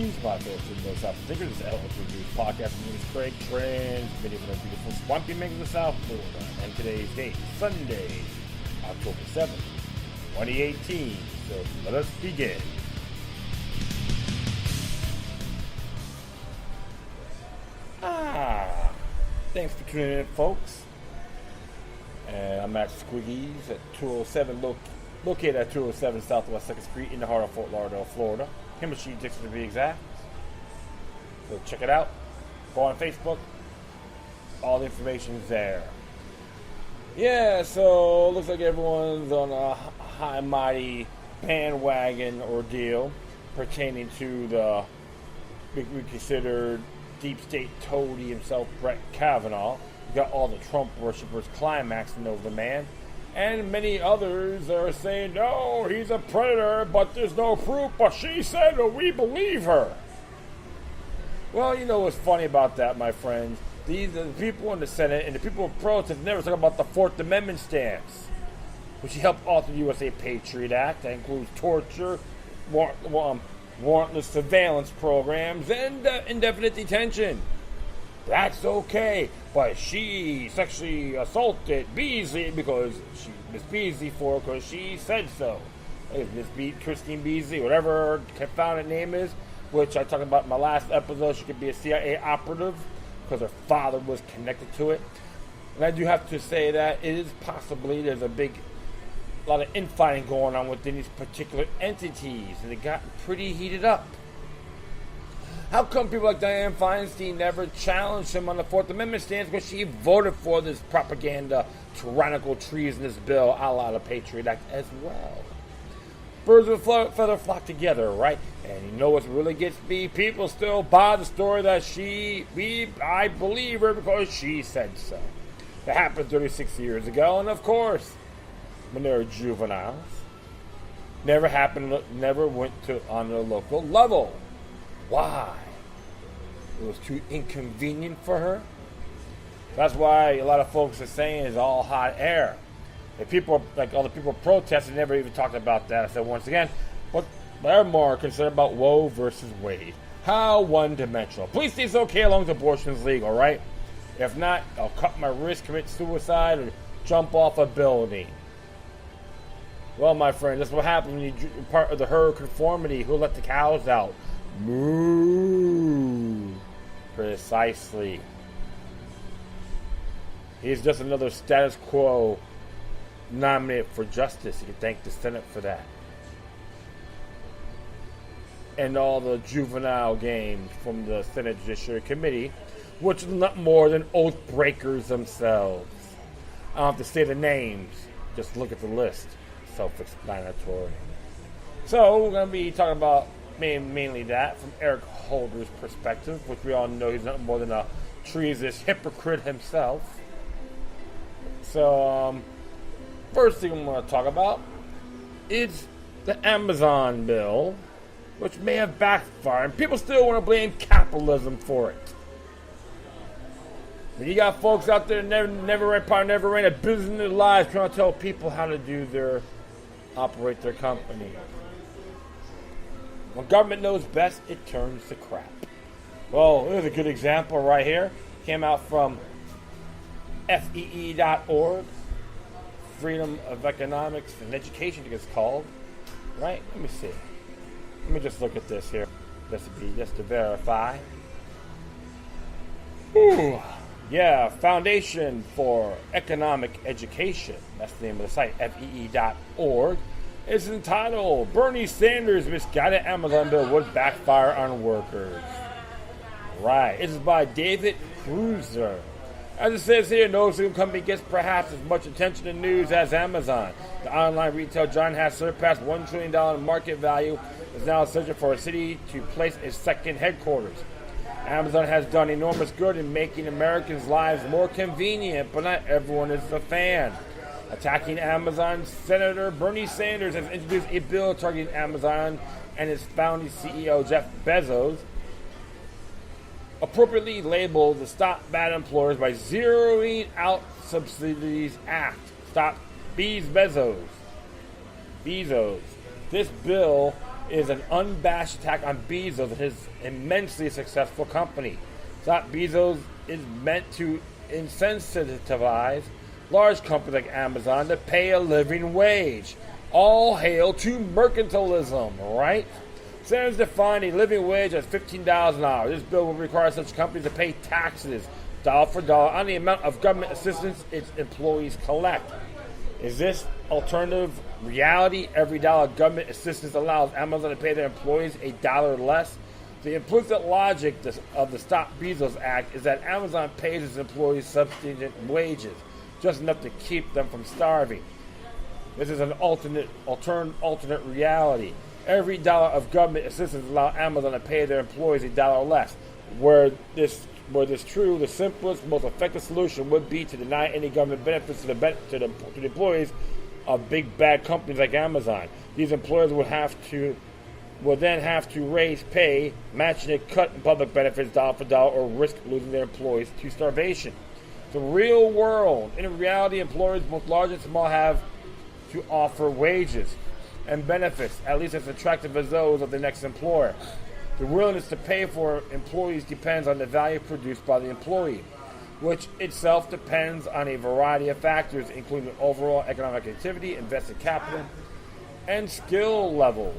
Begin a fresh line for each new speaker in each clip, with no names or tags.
Squeakies, my folks in the South Thinkers. This is Elvis Reviews Podcast. My name is Craig, transmitting from the beautiful Swampy Mango of South Florida. And today's date, Sunday, October 7th, 2018. So let us begin. Thanks for tuning in, folks. And I'm at Squiggies at 207, located at 207 Southwest 2nd Street in the heart of Fort Lauderdale, Florida. Chemistry Dixon to be exact. So check it out. Go on Facebook. All the information's there. Yeah, so looks like everyone's on a high mighty bandwagon ordeal pertaining to the we considered deep state toady himself, Brett Kavanaugh. You got all the Trump worshippers climaxing over the man. And many others are saying, no, he's a predator, but there's no proof, but she said, well, we believe her. Well, you know what's funny about that, my friends? These are the people in the Senate and the people of protest never talk about the Fourth Amendment stance, which helped author the USA Patriot Act. That includes torture, warrantless surveillance programs, and indefinite detention. That's okay, but she sexually assaulted Beasley because she Miss Beasley because she said so. Miss Christine Beasley, whatever her confounded name is, which I talked about in my last episode. She could be a CIA operative because her father was connected to it. And I do have to say that it is possibly there's a lot of infighting going on within these particular entities, and it got pretty heated up. How come people like Dianne Feinstein never challenged him on the Fourth Amendment stance when she voted for this propaganda, tyrannical, treasonous bill a la the Patriot Act as well? Birds of a feather flock together, right? And you know what really gets me? People still buy the story that I believe her because she said so. That happened 36 years ago, and of course, when they were juveniles, never went on the local level. Why? It was too inconvenient for her. That's why a lot of folks are saying it's all hot air. If people, like all the people protesting, never even talked about that. I said once again, but they're more concerned about Roe versus Wade. How one-dimensional. Please say it's okay as long as abortion is legal, right? If not, I'll cut my wrist, commit suicide, or jump off a building. Well, my friend, that's what happens when you're part of the herd conformity. Who let the cows out? Moo. Precisely. He's just another status quo nominated for justice. You can thank the Senate for that. And all the juvenile games from the Senate Judiciary Committee, which is not more than oath breakers themselves. I don't have to say the names. Just look at the list. Self-explanatory. So we're going to be talking about mainly that from Eric Holder's perspective, which we all know he's not more than a treasonous hypocrite himself. So first thing I'm going to talk about is the Amazon bill, which may have backfired, and people still want to blame capitalism for it. But you got folks out there that never ran a business in their lives trying to tell people how to operate their company. When government knows best, it turns to crap. Well, there's a good example right here. Came out from FEE.org, Freedom of Economics and Education, I think it's called. Right? Let me see. Let me just look at this here, just to verify. Ooh. Yeah, Foundation for Economic Education. That's the name of the site, FEE.org. It's entitled, Bernie Sanders' Misguided Amazon Bill Would Backfire on Workers. Right. It is by David Cruiser. As it says here, no single company gets perhaps as much attention in news as Amazon. The online retail giant has surpassed $1 trillion in market value, is now searching for a city to place its second headquarters. Amazon has done enormous good in making Americans' lives more convenient, but not everyone is a fan. Attacking Amazon, Senator Bernie Sanders has introduced a bill targeting Amazon and its founding CEO, Jeff Bezos, appropriately labeled the Stop Bad Employers by Zeroing Out Subsidies Act. Stop Bezos. This bill is an unabashed attack on Bezos and his immensely successful company. Scott Bezos is meant to insensitivize large companies like Amazon to pay a living wage. All hail to mercantilism, right? Senators define a living wage as $15 an hour. This bill will require such companies to pay taxes, dollar for dollar, on the amount of government assistance its employees collect. Is this alternative reality? Every dollar of government assistance allows Amazon to pay their employees $1 less. The implicit logic of the Stop Bezos Act is that Amazon pays its employees subsistence wages, just enough to keep them from starving. This is an alternate reality. Every dollar of government assistance allows Amazon to pay their employees $1 less. Were this true, the simplest, most effective solution would be to deny any government benefits to the employees of big bad companies like Amazon. These employers would then have to raise pay, matching a cut in public benefits dollar for dollar, or risk losing their employees to starvation. The real world. In reality, employers, both large and small, have to offer wages and benefits at least as attractive as those of the next employer. The willingness to pay for employees depends on the value produced by the employee, which itself depends on a variety of factors, including overall economic activity, invested capital, and skill levels.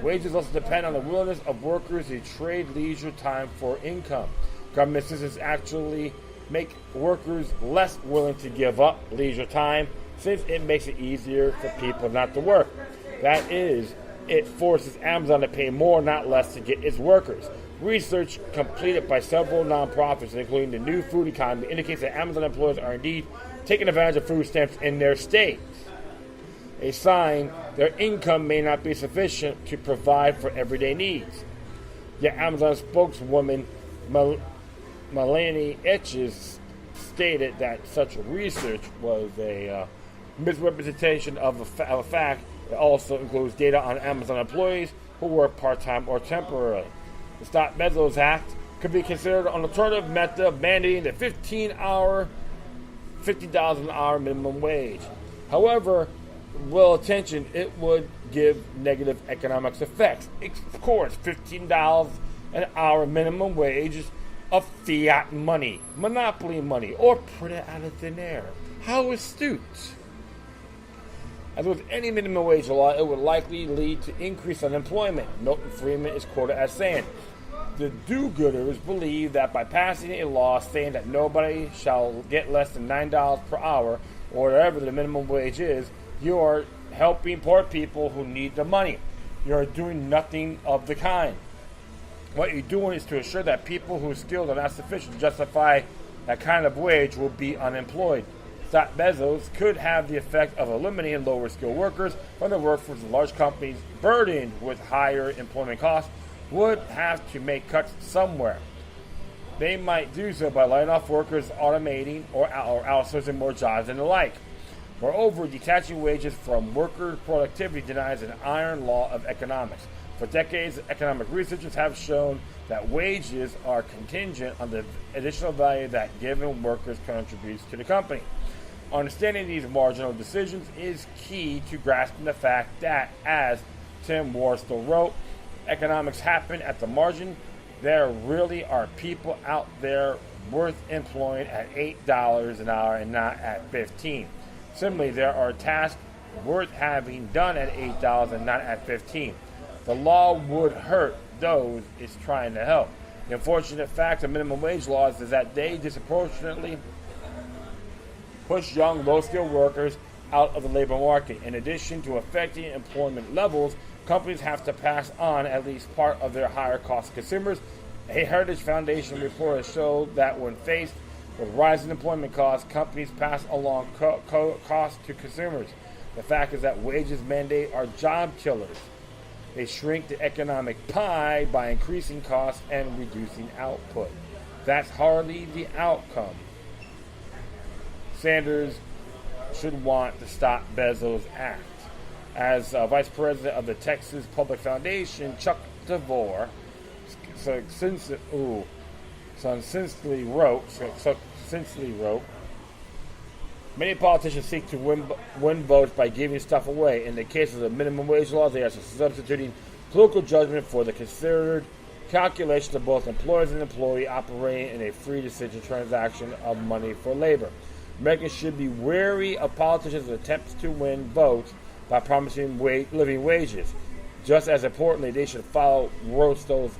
Wages also depend on the willingness of workers to trade leisure time for income. Government assistance actually make workers less willing to give up leisure time, since it makes it easier for people not to work. That is, it forces Amazon to pay more, not less, to get its workers. Research completed by several nonprofits, including the New Food Economy, indicates that Amazon employees are indeed taking advantage of food stamps in their states, a sign their income may not be sufficient to provide for everyday needs. Yet Amazon spokeswoman Melanie Etches stated that such research was a misrepresentation of a fact that also includes data on Amazon employees who work part-time or temporarily. The Stop Bezos Act could be considered an alternative method of mandating the $50 an hour minimum wage. However, well attention, it would give negative economic effects. Of course, $15 an hour minimum wage is of fiat money, monopoly money, or put it out of thin air. How astute. As with any minimum wage law, it would likely lead to increased unemployment. Milton Friedman is quoted as saying, "The do-gooders believe that by passing a law saying that nobody shall get less than $9 per hour, or whatever the minimum wage is, you are helping poor people who need the money. You are doing nothing of the kind. What you're doing is to assure that people whose skills are not sufficient to justify that kind of wage will be unemployed. Stop Bezos could have the effect of eliminating lower skilled workers from the workforce of large companies burdened with higher employment costs would have to make cuts somewhere. They might do so by laying off workers, automating, or outsourcing more jobs and the like. Moreover, detaching wages from worker productivity denies an iron law of economics. For decades, economic researchers have shown that wages are contingent on the additional value that given workers contributes to the company. Understanding these marginal decisions is key to grasping the fact that, as Tim Worstall wrote, economics happen at the margin. There really are people out there worth employing at $8 an hour and not at $15. Similarly, there are tasks worth having done at $8 and not at $15. The law would hurt those it's trying to help. The unfortunate fact of minimum wage laws is that they disproportionately push young, low-skilled workers out of the labor market. In addition to affecting employment levels, companies have to pass on at least part of their higher costs to consumers. A Heritage Foundation report has showed that when faced with rising employment costs, companies pass along costs to consumers. The fact is that wages mandate are job killers. They shrink the economic pie by increasing costs and reducing output. That's hardly the outcome Sanders should want to Stop Bezos Act. As Vice President of the Texas Public Foundation, Chuck DeVore, sincerely wrote, many politicians seek to win votes by giving stuff away. In the case of the minimum wage laws, they are substituting political judgment for the considered calculation of both employers and employee operating in a free decision transaction of money for labor. Americans should be wary of politicians' attempts to win votes by promising living wages. Just as importantly, they should follow Rostow's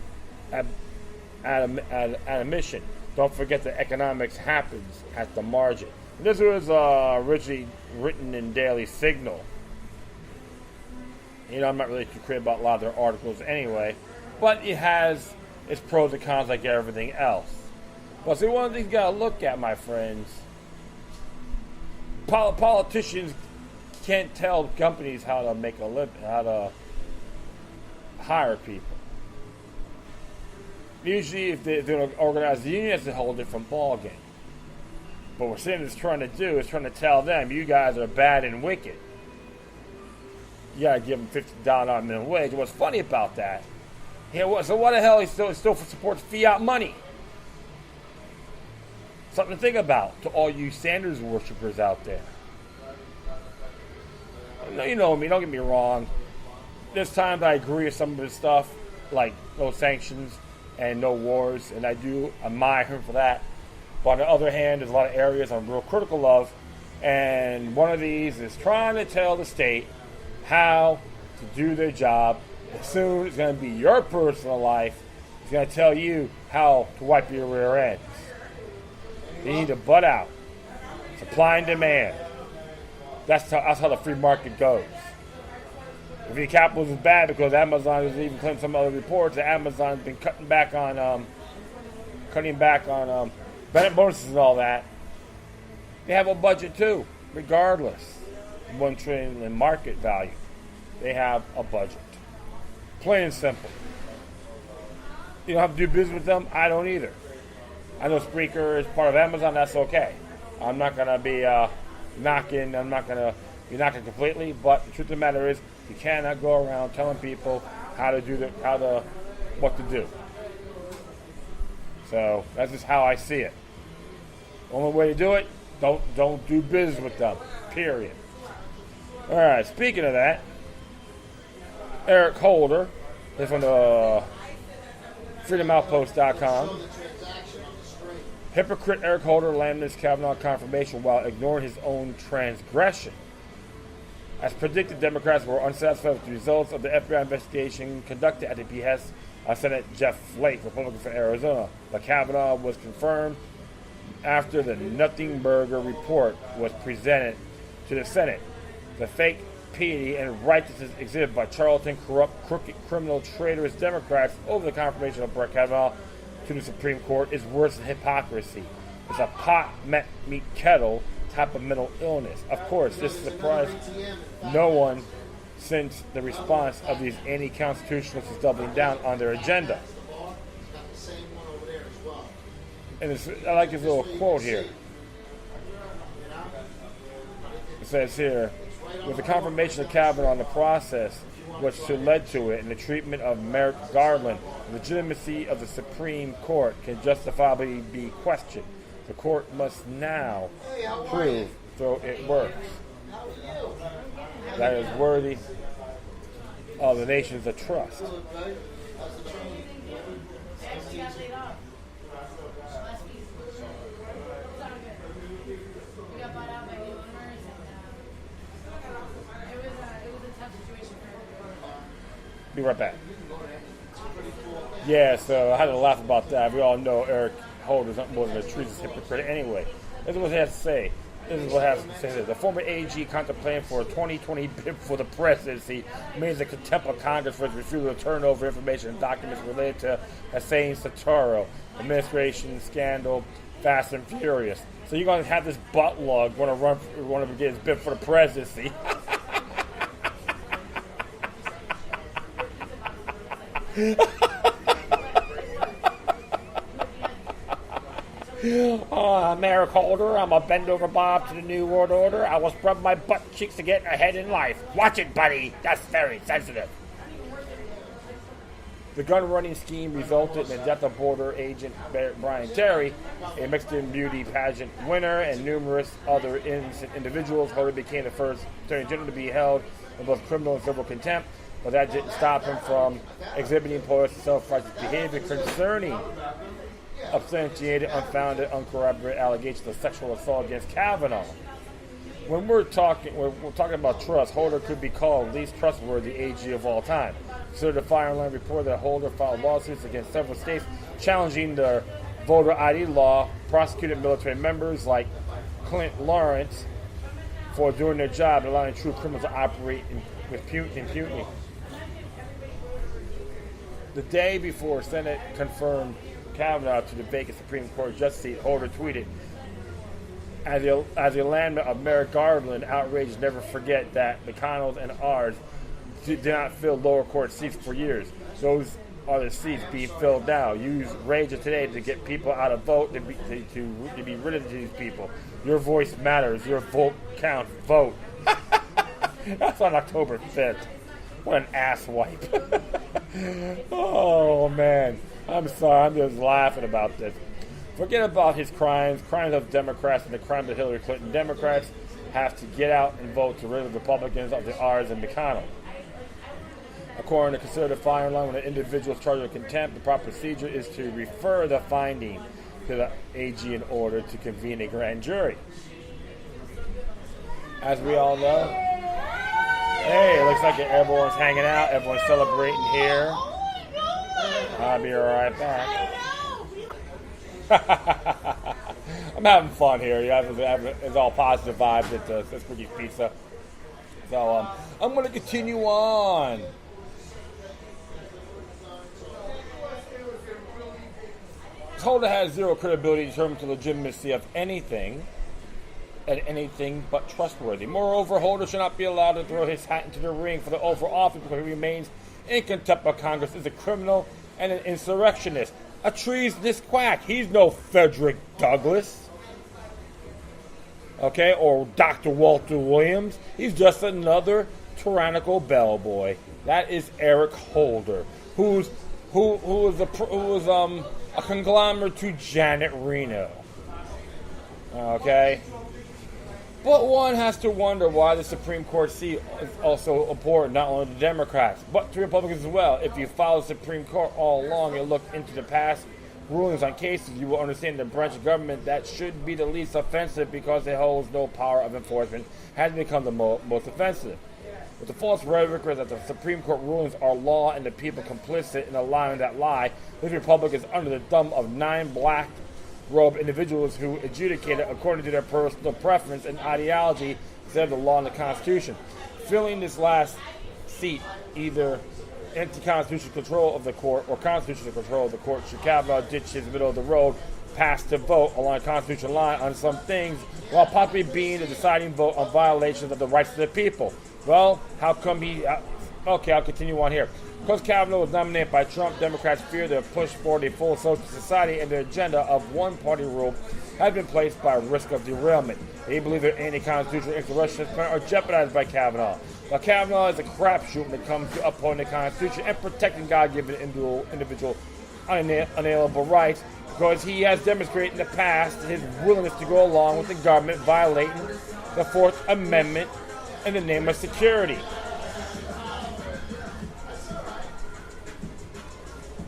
admonition. Don't forget that economics happens at the margin. This was originally written in Daily Signal. I'm not really too crazy about a lot of their articles anyway, but it has its pros and cons like everything else. But see, one of the things you got to look at, my friends, politicians can't tell companies how to make a living, how to hire people. Usually, if they're going to organize the union, it's a whole different ballgame. But what Sanders is trying to do is trying to tell them, you guys are bad and wicked. You got to give them $50 minimum wage. What's funny about that? So why the hell he still supports fiat money? Something to think about to all you Sanders worshippers out there. You know me, don't get me wrong. There's times I agree with some of his stuff, like no sanctions and no wars, and I do admire him for that. But on the other hand, there's a lot of areas I'm real critical of, and one of these is trying to tell the state how to do their job. As soon it's going to be your personal life, it's going to tell you how to wipe your rear ends. They need to butt out. Supply and demand. That's how the free market goes. If your capitalism is bad because Amazon is even claiming some other reports that Amazon's been cutting back on benefit bonuses and all that, they have a budget too, regardless of $1 trillion in market value. They have a budget. Plain and simple. You don't have to do business with them. I don't either. I know Spreaker is part of Amazon. That's okay. I'm not going to be knocking. I'm not going to be knocking completely. But the truth of the matter is, you cannot go around telling people what to do. So that's just how I see it. Only way to do it, don't do business with them. Period. All right. Speaking of that, Eric Holder is from the FreedomOutpost.com. Hypocrite Eric Holder laments Kavanaugh confirmation while ignoring his own transgression. As predicted, Democrats were unsatisfied with the results of the FBI investigation conducted at the behest of Senate Jeff Flake, Republican from Arizona. But Kavanaugh was confirmed after the Nothing Burger report was presented to the Senate. The fake piety and righteousness exhibited by charlatan, corrupt, crooked, criminal, traitorous Democrats over the confirmation of Brett Kavanaugh to the Supreme Court is worse than hypocrisy. It's a pot meet kettle type of mental illness. Of course, this surprised no one since the response of these anti-constitutionalists is doubling down on their agenda. And I like his little quote here. It says here, with the confirmation of Kavanaugh in the process which led to it and the treatment of Merrick Garland, the legitimacy of the Supreme Court can justifiably be questioned. The court must now prove, so it works, that is worthy of the nation's trust. Be right back. Yeah, so I had to laugh about that. We all know Eric Holder's not more than a treasonous hypocrite anyway. This is what he has to say. The former AG contemplating for a 2020 bid for the presidency means the contempt of Congress for its refusal to turn over information and documents related to Hussein Sataro administration scandal, Fast and Furious. So you're going to have this butt lug want to get his bid for the presidency. I'm Eric Holder. I'm a bend over Bob to the New World Order. I will scrub my butt cheeks to get ahead in life. Watch it, buddy. That's very sensitive. The gun running scheme resulted in the death of border agent Brian Terry, a Mexican beauty pageant winner, and numerous other innocent individuals. Holder became the first Attorney General to be held in both criminal and civil contempt. but that didn't stop him from exhibiting post self-righteous behavior concerning substantiated, unfounded, uncorroborated allegations of sexual assault against Kavanaugh. When we're talking about trust, Holder could be called least trustworthy AG of all time. Consider the Fire and Land report that Holder filed lawsuits against several states challenging their voter ID law, prosecuted military members like Clint Lawrence for doing their job and allowing true criminals to operate with impunity. The day before Senate confirmed Kavanaugh to the vacant Supreme Court justice seat, Holder tweeted, as the alignment of Merrick Garland, outraged, never forget that McConnell's and ours did not fill lower court seats for years. Those are the seats being filled now. Use rage of today to get people out of vote, to be rid of these people. Your voice matters. Your vote counts. Vote. That's on October 5th. What an ass wipe. Oh, man. I'm sorry. I'm just laughing about this. Forget about his crimes of Democrats, and the crimes of Hillary Clinton. Democrats have to get out and vote to rid of Republicans of the R's and McConnell. According to Conservative Fire and Line, when an individual is charged with contempt, the proper procedure is to refer the finding to the AG in order to convene a grand jury. As we all know, hey, it looks like everyone's hanging out, everyone's celebrating here. I'll be right back. I'm having fun here. It's all positive vibes at the Spooky Pizza. So I'm going to continue on. Holder has zero credibility in terms of legitimacy of anything but trustworthy. Moreover, Holder should not be allowed to throw his hat into the ring for the oath of office because he remains in contempt of Congress, is a criminal and an insurrectionist. A treasonous quack. He's no Frederick Douglass. Okay, or Dr. Walter Williams. He's just another tyrannical bellboy. That is Eric Holder, who is a conglomerate to Janet Reno. Okay? But one has to wonder why the Supreme Court seat is also important, not only to Democrats, but to Republicans as well. If you follow the Supreme Court all along and look into the past rulings on cases, you will understand the branch of government that should be the least offensive because it holds no power of enforcement has become the most offensive. With the false rhetoric that the Supreme Court rulings are law and the people complicit in allowing that lie, this republic is under the thumb of 9 black-robed individuals who adjudicated according to their personal preference and ideology instead of the law and the Constitution. Filling this last seat, either anti-constitutional control of the court or constitutional control of the court, should Kavanaugh ditch his middle-of-the-road pass to vote along the constitutional line on some things while possibly being the deciding vote on violations of the rights of the people. Well, how come he... okay, I'll continue on here. Because Kavanaugh was nominated by Trump, Democrats fear their push for a full social society and their agenda of one-party rule has been placed by risk of derailment. They believe their anti-constitutional insurrectionists are jeopardized by Kavanaugh. While Kavanaugh is a crapshoot when it comes to upholding the Constitution and protecting God-given individual unalienable rights, because he has demonstrated in the past his willingness to go along with the government violating the Fourth Amendment in the name of security.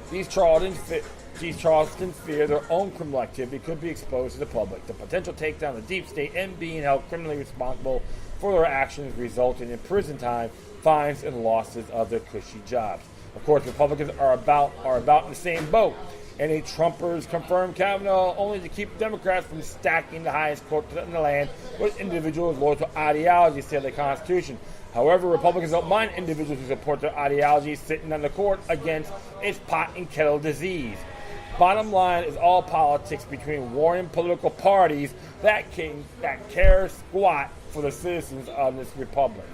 These Charlestons fear their own criminal activity could be exposed to the public. The potential takedown of the deep state and being held criminally responsible for their actions resulting in prison time, fines, and losses of their cushy jobs. Of course, Republicans are about in the same boat. Any Trumpers confirm Kavanaugh only to keep Democrats from stacking the highest court in the land with individuals loyal to ideologies to the Constitution. However, Republicans don't mind individuals who support their ideologies sitting on the court against its pot and kettle disease. Bottom line is all politics between warring political parties that care squat for the citizens of this republic.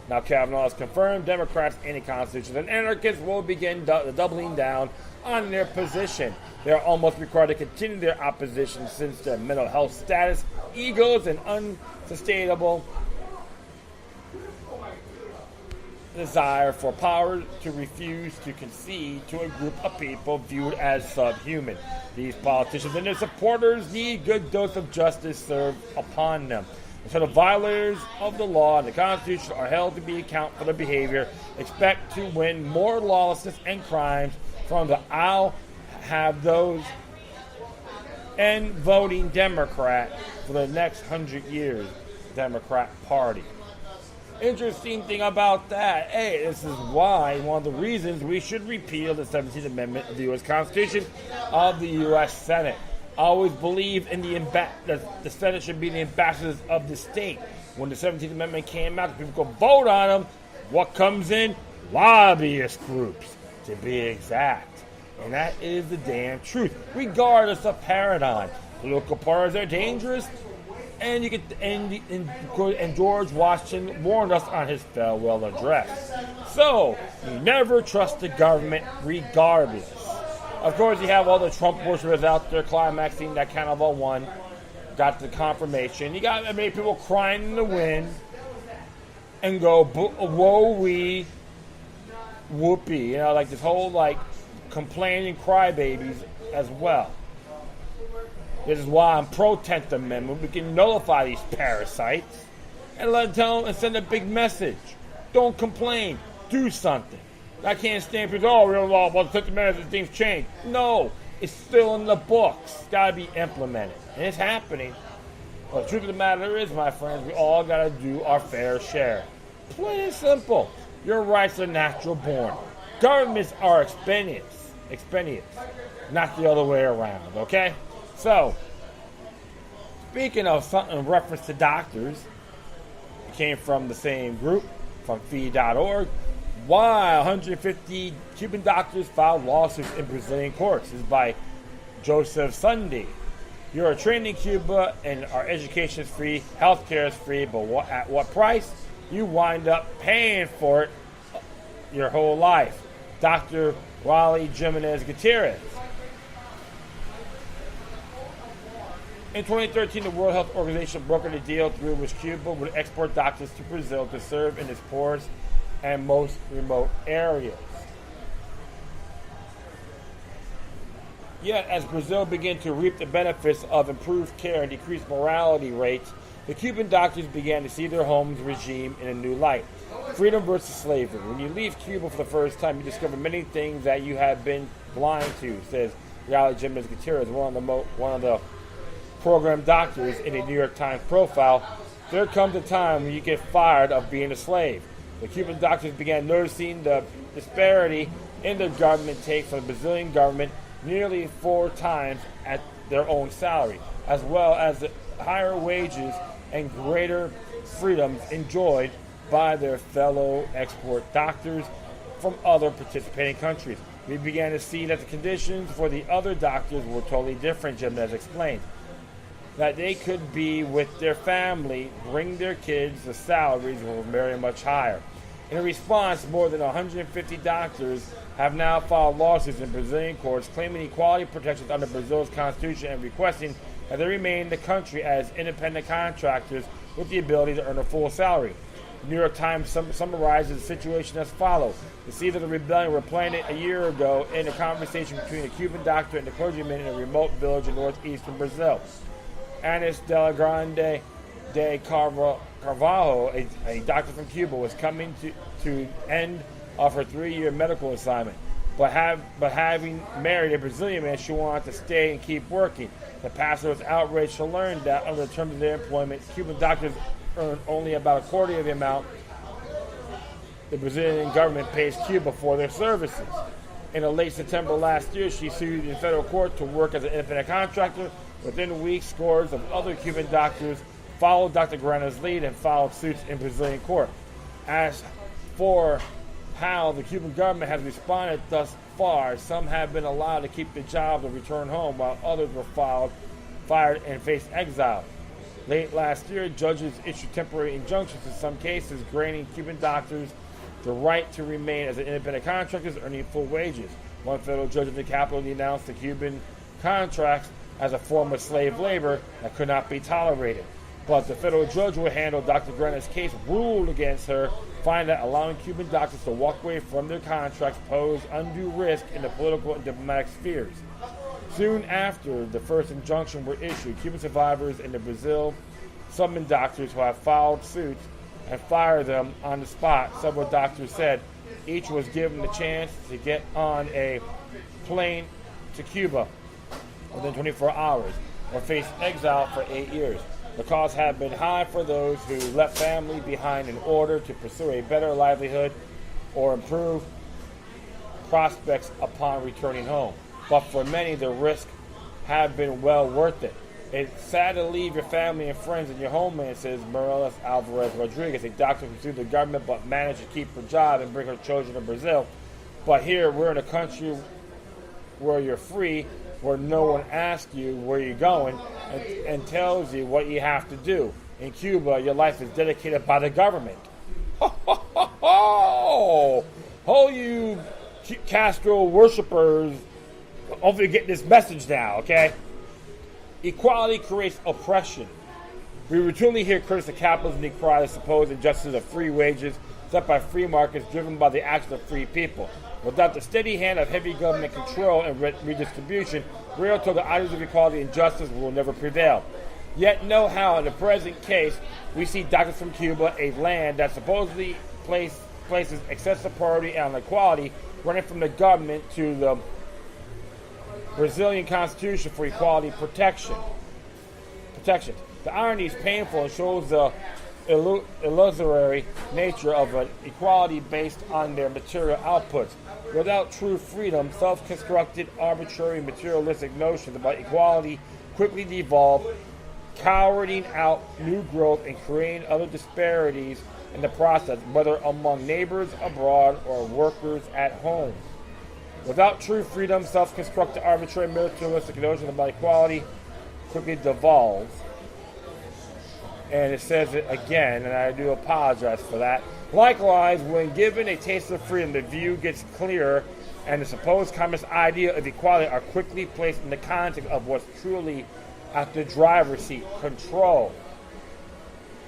Now Kavanaugh is confirmed. Democrats, anti-constitutions, and anarchists will begin doubling down on their position. They are almost required to continue their opposition since their mental health status, egos, and unsustainable desire for power to refuse to concede to a group of people viewed as subhuman. These politicians and their supporters need good dose of justice served upon them. So the violators of the law and the Constitution are held to be account for their behavior, expect to win more lawlessness and crimes from the I'll have those and voting Democrat for the next 100 years, Democrat Party. Interesting thing about that, hey, this is why, one of the reasons we should repeal the 17th Amendment of the U.S. Constitution of the U.S. Senate. I always believe in that the Senate should be the ambassadors of the state. When the 17th Amendment came out, people could vote on them. What comes in? Lobbyist groups, to be exact. And that is the damn truth, regardless of paradigm. Political parties are dangerous, and and George Washington warned us on his farewell address. So, you never trust the government regardless. Of course, you have all the Trump worshippers out there climaxing that kind of a one. Got the confirmation. You got many people crying in the wind and go, woe-wee, whoopee. You know, like this whole, like, complaining crybabies as well. This is why I'm pro-10th Amendment. We can nullify these parasites and tell them and send a big message. Don't complain. Do something. I can't stand people, real law, well, 50 minutes, things change. No, it's still in the books. It's got to be implemented. And it's happening. But the truth of the matter is, my friends, we all got to do our fair share. Plain and simple. Your rights are natural born. Governments are expedients, not the other way around, okay? So, speaking of something in reference to doctors, it came from the same group, from fee.org. Why 150 Cuban doctors filed lawsuits in Brazilian courts. This is by Joseph Sunday. You're trained in Cuba and our education is free, healthcare is free, but at what price? You wind up paying for it your whole life. Dr. Wally Jimenez Gutierrez. In 2013, the World Health Organization brokered a deal through which Cuba would export doctors to Brazil to serve in its poorest and most remote areas. Yet, as Brazil began to reap the benefits of improved care and decreased mortality rates, the Cuban doctors began to see their home's regime in a new light. Freedom versus slavery. When you leave Cuba for the first time, you discover many things that you have been blind to, says Wally Jimenez Gutierrez, one of the program doctors in a New York Times profile. There comes a time when you get fired of being a slave. The Cuban doctors began noticing the disparity in the government take from the Brazilian government, nearly 4 times at their own salary, as well as the higher wages and greater freedoms enjoyed by their fellow export doctors from other participating countries. We began to see that the conditions for the other doctors were totally different, Jimenez explained. That they could be with their family, bring their kids, the salaries were very much higher. In response, more than 150 doctors have now filed lawsuits in Brazilian courts claiming equality protections under Brazil's constitution and requesting that they remain in the country as independent contractors with the ability to earn a full salary. The New York Times summarizes the situation as follows. The seeds of the rebellion were planted a year ago in a conversation between a Cuban doctor and a clergyman in a remote village in northeastern Brazil. Anis de la Grande de Carvalho, a doctor from Cuba, was coming to end of her 3-year medical assignment. But having married a Brazilian man, she wanted to stay and keep working. The pastor was outraged to learn that under the terms of their employment, Cuban doctors earn only about a quarter of the amount the Brazilian government pays Cuba for their services. In late September last year, she sued in federal court to work as an independent contractor. Within a week, scores of other Cuban doctors followed Dr. Grana's lead and filed suits in Brazilian court. As for how the Cuban government has responded thus far, some have been allowed to keep their jobs and return home, while others were fired and faced exile. Late last year, judges issued temporary injunctions in some cases, granting Cuban doctors the right to remain as independent contractors earning full wages. One federal judge in the capital denounced the Cuban contracts as a form of slave labor that could not be tolerated. But the federal judge who handled Dr. Grana's case ruled against her, finding that allowing Cuban doctors to walk away from their contracts posed undue risk in the political and diplomatic spheres. Soon after the first injunction were issued, Cuban survivors in the Brazil summoned doctors who have filed suits and fired them on the spot. Several doctors said each was given the chance to get on a plane to Cuba within 24 hours or face exile for 8 years. The costs have been high for those who left family behind in order to pursue a better livelihood or improve prospects upon returning home. But for many, the risks have been well worth it. It's sad to leave your family and friends in your homeland, says Morales Alvarez Rodriguez, a doctor who sued the government but managed to keep her job and bring her children to Brazil. But here, we're in a country where you're free, where no one asks you where you're going and tells you what you have to do. In Cuba, your life is dedicated by the government. Oh, you Castro worshippers, hopefully you get this message now, okay? Equality creates oppression. We routinely hear critics of capitalism decry the supposed injustice of free wages set by free markets driven by the action of free people. Without the steady hand of heavy government control and redistribution, real to the ideals of equality and justice will never prevail. Yet know how, in the present case, we see doctors from Cuba, a land that supposedly places excessive priority on equality, running from the government to the Brazilian Constitution for equality protection. The irony is painful and shows the illusory nature of an equality based on their material outputs. Without true freedom, self-constructed, arbitrary, materialistic notions about equality quickly devolve, crowding out new growth and creating other disparities in the process, whether among neighbors abroad or workers at home. Without true freedom, self-constructed, arbitrary, materialistic notions about equality quickly devolves. And it says it again, and I do apologize for that. Likewise, when given a taste of freedom, the view gets clearer, and the supposed communist idea of equality are quickly placed in the context of what's truly at the driver's seat: control.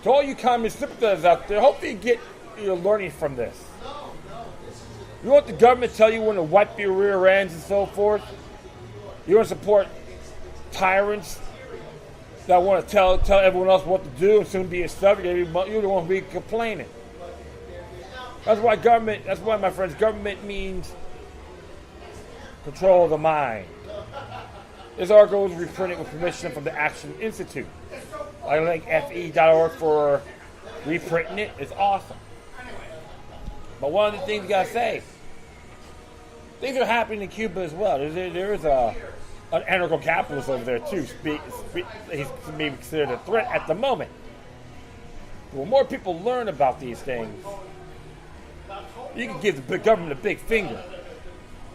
To all you communist sympathizers out there, hopefully you're learning from this. You want the government to tell you when to wipe your rear ends and so forth? You want to support tyrants that want to tell everyone else what to do and soon be a subject every month? You don't want to be complaining. That's why, my friends, government means control of the mind. This article was reprinted with permission from the Action Institute. I link fe.org for reprinting it. It's awesome. But one of the things you got to say, things are happening in Cuba as well. There is an anarcho-capitalist over there, too. He's maybe considered a threat at the moment. When more people learn about these things, you can give the government a big finger.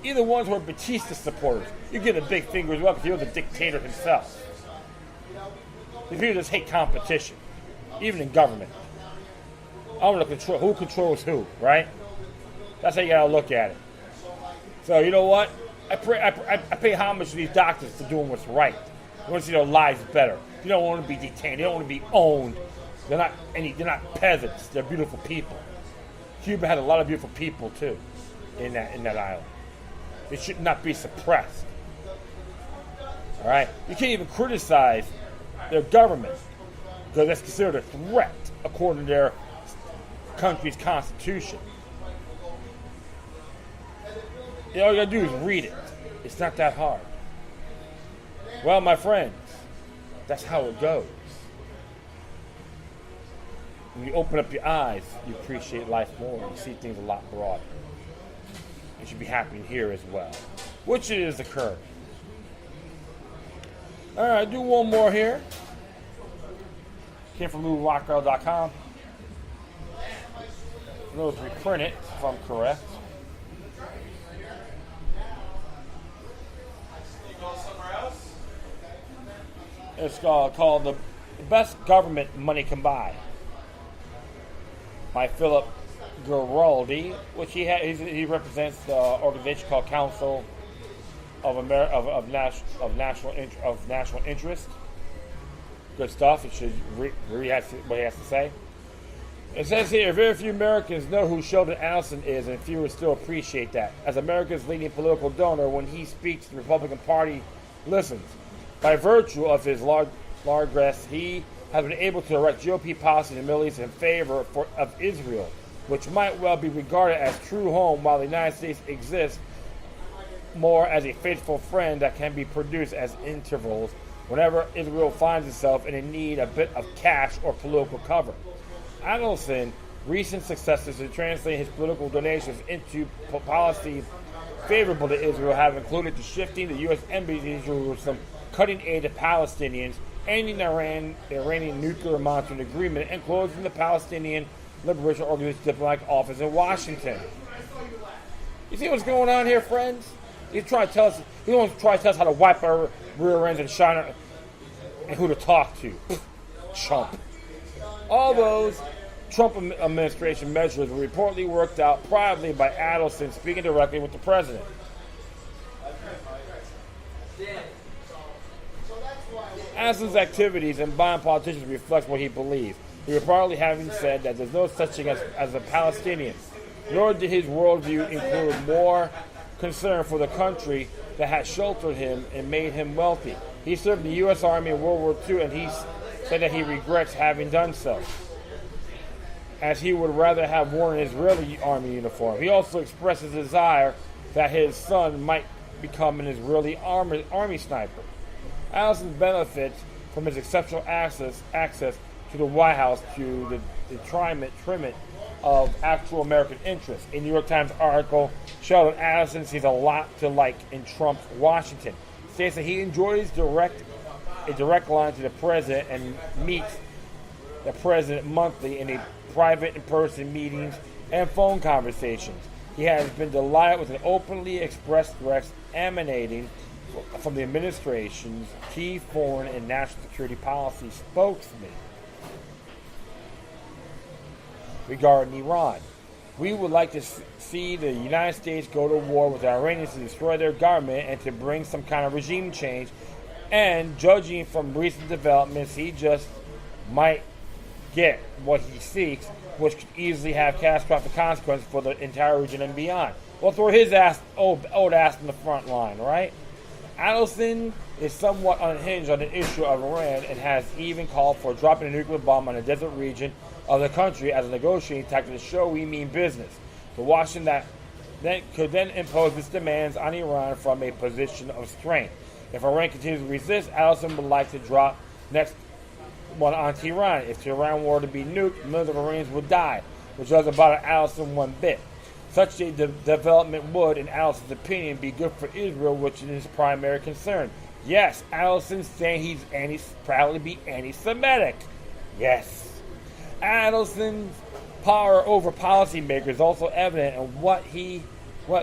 Either ones who are Batista supporters, you give a big finger as well because you're the dictator himself. These people just hate competition, even in government. I want to control who controls who, right? That's how you gotta look at it. So you know what? I pay homage to these doctors for doing what's right. I want to see their lives better. You don't want to be detained. You don't want to be owned. They're not peasants. They're beautiful people. Cuba has a lot of beautiful people too, in that island. It should not be suppressed. All right, you can't even criticize their government because that's considered a threat according to their country's constitution. All you gotta do is read it. It's not that hard. Well, my friends, that's how it goes. When you open up your eyes, you appreciate life more. You see things a lot broader. It should be happening here as well, which is occurring. All right, do one more here. Came from LouRockwell.com. Those reprint it, if I'm correct. It's called The Best Government Money Can Buy by Philip Giraldi, which he represents the organization called Council of National Interest. Good stuff. It should read what he has to say. It says here, very few Americans know who Sheldon Adelson is, and fewer still appreciate that. As America's leading political donor, when he speaks, the Republican Party listens. By virtue of his largesse, he has been able to direct GOP policy in the Middle East in favor of Israel, which might well be regarded as true home, while the United States exists more as a faithful friend that can be produced as intervals whenever Israel finds itself in a need a bit of cash or political cover. Adelson's recent successes in translating his political donations into policy favorable to Israel have included the shifting the U.S. embassy in Jerusalem, cutting aid to Palestinians, ending the Iranian nuclear monitoring agreement, and closing the Palestinian Liberation Organization's diplomatic office in Washington. You see what's going on here, friends? He wants to tell us how to wipe our rear ends and shine our, and who to talk to. Chump. All those Trump administration measures were reportedly worked out privately by Adelson speaking directly with the president. Adelson's activities and buying politicians reflect what he believes. He reportedly having said that there's no such thing as a Palestinian, nor did his worldview include more concern for the country that had sheltered him and made him wealthy. He served in the U.S. Army in World War II, and he said that he regrets having done so, as he would rather have worn an Israeli Army uniform. He also expressed his desire that his son might become an Israeli army sniper. Allison benefits from his exceptional access to the White House to the detriment of actual American interests. A New York Times article showed that Adelson sees a lot to like in Trump's Washington. States that he enjoys a direct line to the president and meets the president monthly in a private in-person meetings and phone conversations. He has been delighted with an openly expressed threats emanating from the administration's key foreign and national security policy spokesman regarding Iran. We would like to see the United States go to war with the Iranians to destroy their government and to bring some kind of regime change. And judging from recent developments, he just might get what he seeks, which could easily have catastrophic consequences for the entire region and beyond. We'll throw his old ass in the front line, right? Adelson is somewhat unhinged on the issue of Iran and has even called for dropping a nuclear bomb on the desert region of the country as a negotiating tactic to show we mean business. The Washington that could then impose its demands on Iran from a position of strength. If Iran continues to resist, Adelson would like to drop next one on Tehran. If Tehran were to be nuked, millions of Iranians would die, which doesn't bother Adelson one bit. Such a development would, in Adelson's opinion, be good for Israel, which is his primary concern. Yes, Adelson's saying he's proudly be anti-Semitic. Yes. Adelson's power over policymakers is also evident in what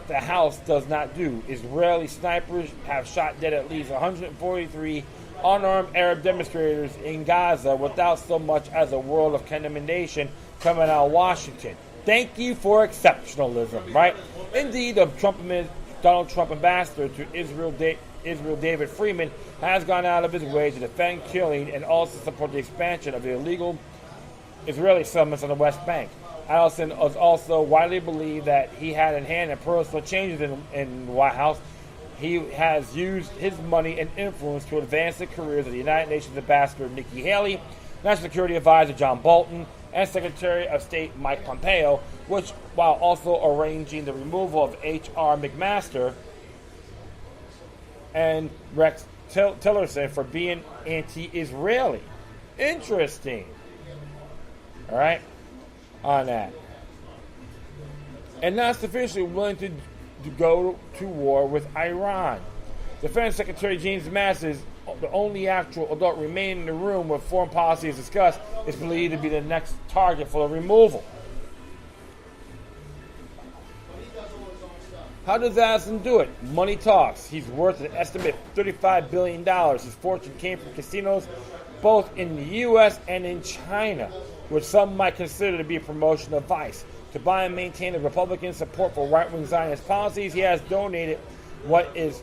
the House does not do. Israeli snipers have shot dead at least 143 unarmed Arab demonstrators in Gaza without so much as a word of condemnation coming out of Washington. Thank you for exceptionalism, right? Indeed, the Donald Trump ambassador to Israel, David Freeman, has gone out of his way to defend killing and also support the expansion of the illegal Israeli settlements on the West Bank. Adelson is also widely believed that he had in hand in personal changes in the White House. He has used his money and influence to advance the careers of the United Nations Ambassador Nikki Haley, National Security Advisor John Bolton, and Secretary of State Mike Pompeo, which, while also arranging the removal of H.R. McMaster and Rex Tillerson for being anti-Israeli. Interesting. All right? On that. And not sufficiently willing to go to war with Iran. Defense Secretary James Mattis, the only actual adult remaining in the room where foreign policy is discussed, is believed to be the next target for the removal. How does Adelson do it? Money talks. He's worth an estimated $35 billion. His fortune came from casinos both in the U.S. and in China, which some might consider to be a promotion of vice. To buy and maintain the Republican support for right-wing Zionist policies, he has donated what is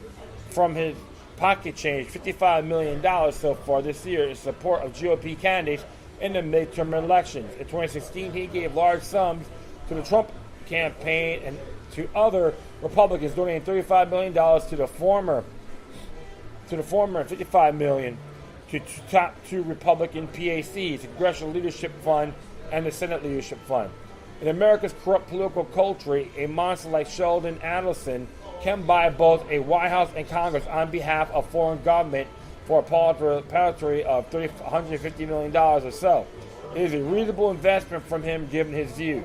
from his pocket change, $55 million so far this year, in support of GOP candidates in the midterm elections. In 2016, he gave large sums to the Trump campaign and to other Republicans, donating $35 million to the former and $55 million to top two Republican PACs, the Congressional Leadership Fund and the Senate Leadership Fund. In America's corrupt political culture, a monster like Sheldon Adelson can buy both a White House and Congress on behalf of foreign government for a paltry of $150 million or so. It is a reasonable investment from him given his views.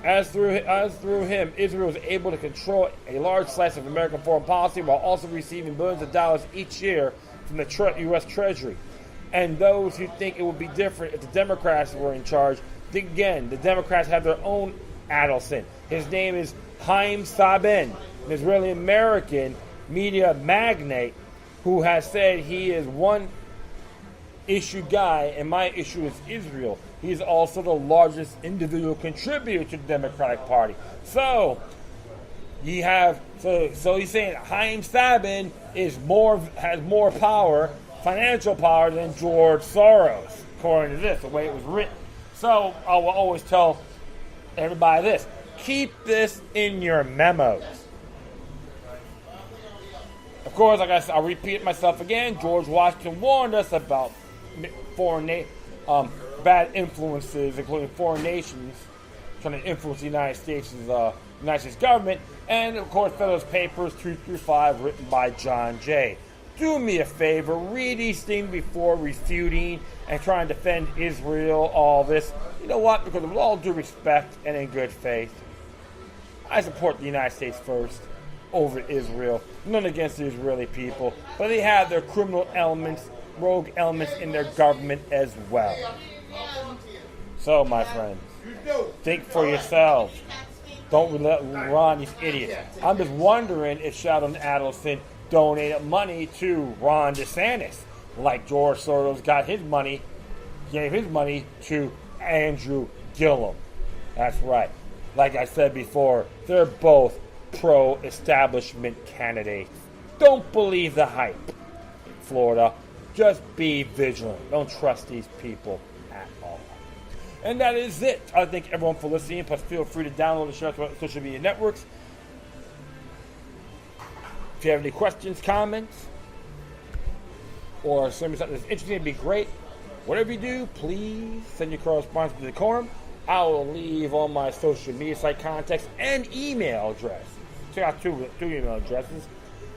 As through him, Israel is able to control a large slice of American foreign policy while also receiving billions of dollars each year from the U.S. Treasury. And those who think it would be different if the Democrats were in charge, think again. The Democrats have their own Adelson. His name is Haim Saben, an Israeli-American media magnate who has said he is one issue guy, and my issue is Israel. He's also the largest individual contributor to the Democratic Party. So he's saying Haim Saben has more power, financial power, than George Soros, according to this, the way it was written. So I will always tell everybody this: keep this in your memos. Of course, like I said, I'll repeat myself again. George Washington warned us about bad influences, including foreign nations, trying to influence the United States government, and of course, Federalist Papers 2 through 5, written by John Jay. Do me a favor, read these things before refuting and trying to defend Israel. All this, you know what? Because with all due respect and in good faith, I support the United States first over Israel. None against the Israeli people, but they have their criminal elements, rogue elements in their government as well. So, my friends, think for yourselves. Don't rely on these idiots. I'm just wondering if Sheldon Adelson donated money to Ron DeSantis, like George Soros gave his money to Andrew Gillum. That's right. Like I said before, they're both pro-establishment candidates. Don't believe the hype, Florida. Just be vigilant. Don't trust these people at all. And that is it. I thank everyone for listening. Plus, feel free to download and share to social media networks. If you have any questions, comments, or something that's interesting, it'd be great. Whatever you do, please send your correspondence to Decorum. I will leave all my social media site contacts and email address. So I got two email addresses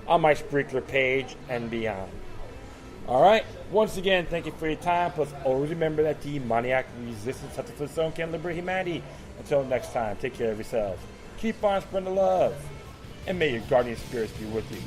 on my Spreaker page and beyond. All right. Once again, thank you for your time. Plus, always remember that demoniac resistance to the stone can liberate humanity. Until next time, take care of yourselves. Keep on spreading the love. And may your guardian spirits be with you.